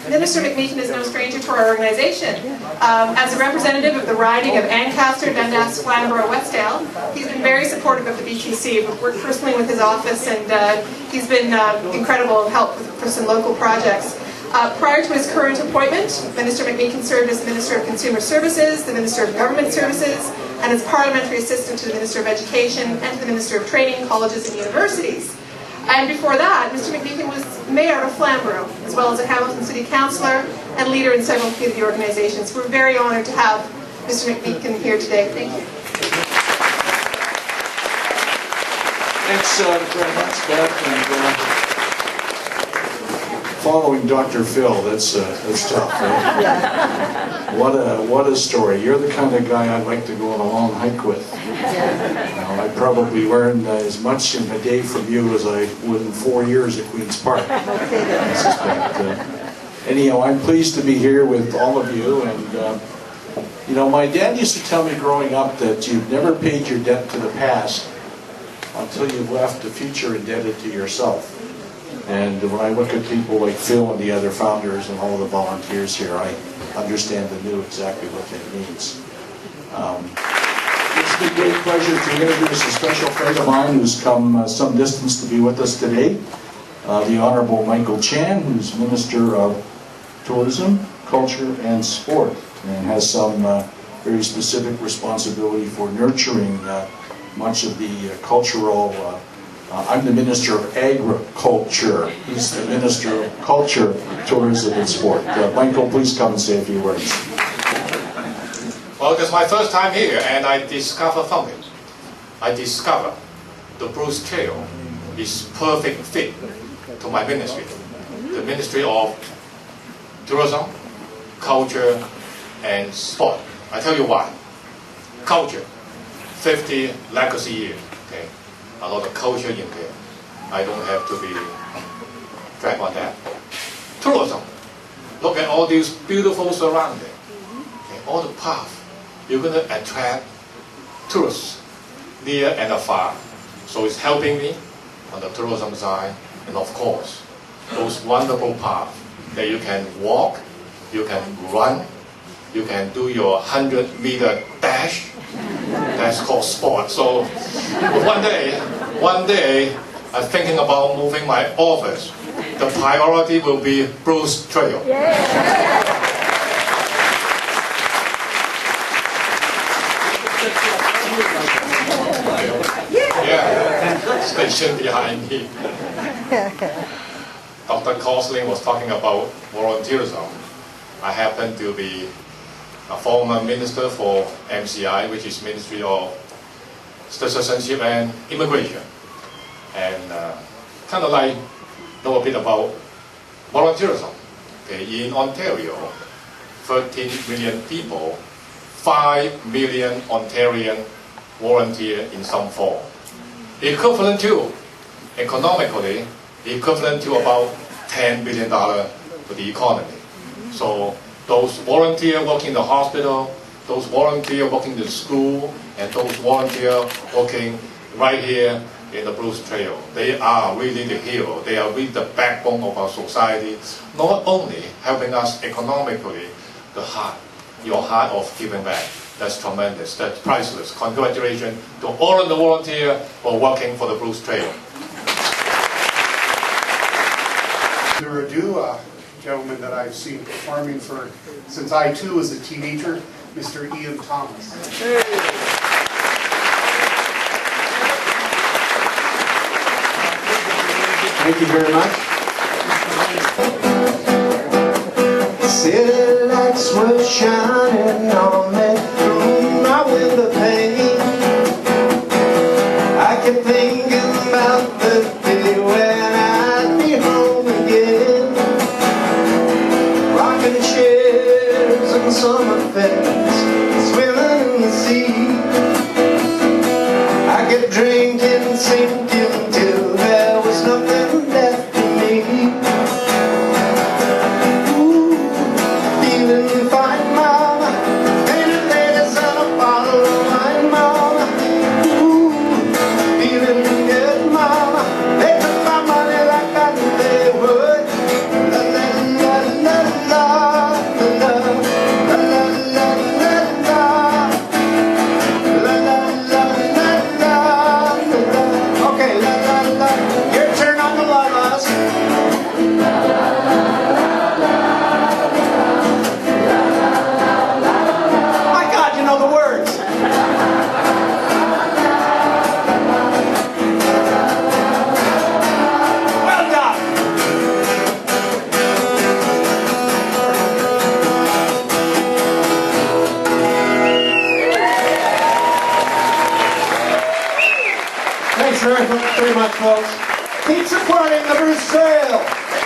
Minister McMeekin is no stranger to our organization. As a representative of the riding of Ancaster, Dundas, Flamborough, Westdale, he's been very supportive of the BTC. We've worked personally with his office, and he's been incredible help for some local projects. Prior to his current appointment, Minister McMeekin served as the Minister of Consumer Services, the Minister of Government Services, and as Parliamentary Assistant to the Minister of Education and to the Minister of Training, Colleges and Universities. And before that, Mr. McMeekin was Mayor of Flamborough, as well as a Hamilton City Councillor and leader in several community organizations. We're very honoured to have Mr. McMeekin here today. Thank you. Thanks very much, Beth. And, following Dr. Phil, that's tough, right? Yeah. What a story. You're the kind of guy I'd like to go on a long hike with. Yeah. I probably learned as much in a day from you as I would in 4 years at Queen's Park. I suspect. Anyhow, I'm pleased to be here with all of you. And you know, my dad used to tell me growing up that you've never paid your debt to the past until you've left the future indebted to yourself. And when I look at people like Phil and the other founders and all the volunteers here, I understand and knew exactly what that means. It's a great pleasure to introduce a special friend of mine who's come some distance to be with us today, the Honourable Michael Chan, who's Minister of Tourism, Culture and Sport, and has some very specific responsibility for nurturing much of the cultural I'm the Minister of Agriculture. He's the Minister of Culture, Tourism and Sport. Michael, please come and say a few words. Well, it's my first time here, and I discovered something. I discovered the Bruce Trail is perfect fit to my ministry. The Ministry of Tourism, Culture and Sport. I tell you why. Culture, 50 legacy years. Okay. A lot of culture in there. I don't have to be dragged on that. Tourism. Look at all these beautiful surroundings. Okay, all the paths. You're going to attract tourists near and afar. So it's helping me on the tourism side. And of course, those wonderful paths that you can walk, you can run, you can do your 100-meter dash. That's called sport. So one day, I'm thinking about moving my office. The priority will be Bruce Trail. Yeah. Station behind me. Dr. Cosling was talking about volunteerism. I happen to be a former minister for MCI, which is Ministry of Citizenship and Immigration, and kind of like know a bit about volunteerism. Okay, in Ontario, 13 million people, 5 million Ontarian volunteer in some form, equivalent to, economically, equivalent to about $10 billion for the economy. So those volunteers working in the hospital, those volunteers working in the school, and those volunteers working right here in the Bruce Trail. They are really the hero. They are really the backbone of our society, not only helping us economically, the heart, your heart of giving back. That's tremendous. That's priceless. Congratulations to all of the volunteers for working for the Bruce Trail. Further ado, gentleman that I've seen performing since I too was a teenager, Mr. Ian Thomas. Thank you very much. City lights were shining on me through my window pane. I kept thinking about the day when I'd be home again, rocking chairs and summer fairs, swimming in the sea. I kept drinking, sinking till there was nothing left for me. Ooh, feeling fine, mama. Painted ladies and a bottle of wine, mama. Ooh, feeling good, mama. They took my money like I knew they would. La la la la la. very much, folks. Keep supporting the Bruce Trail.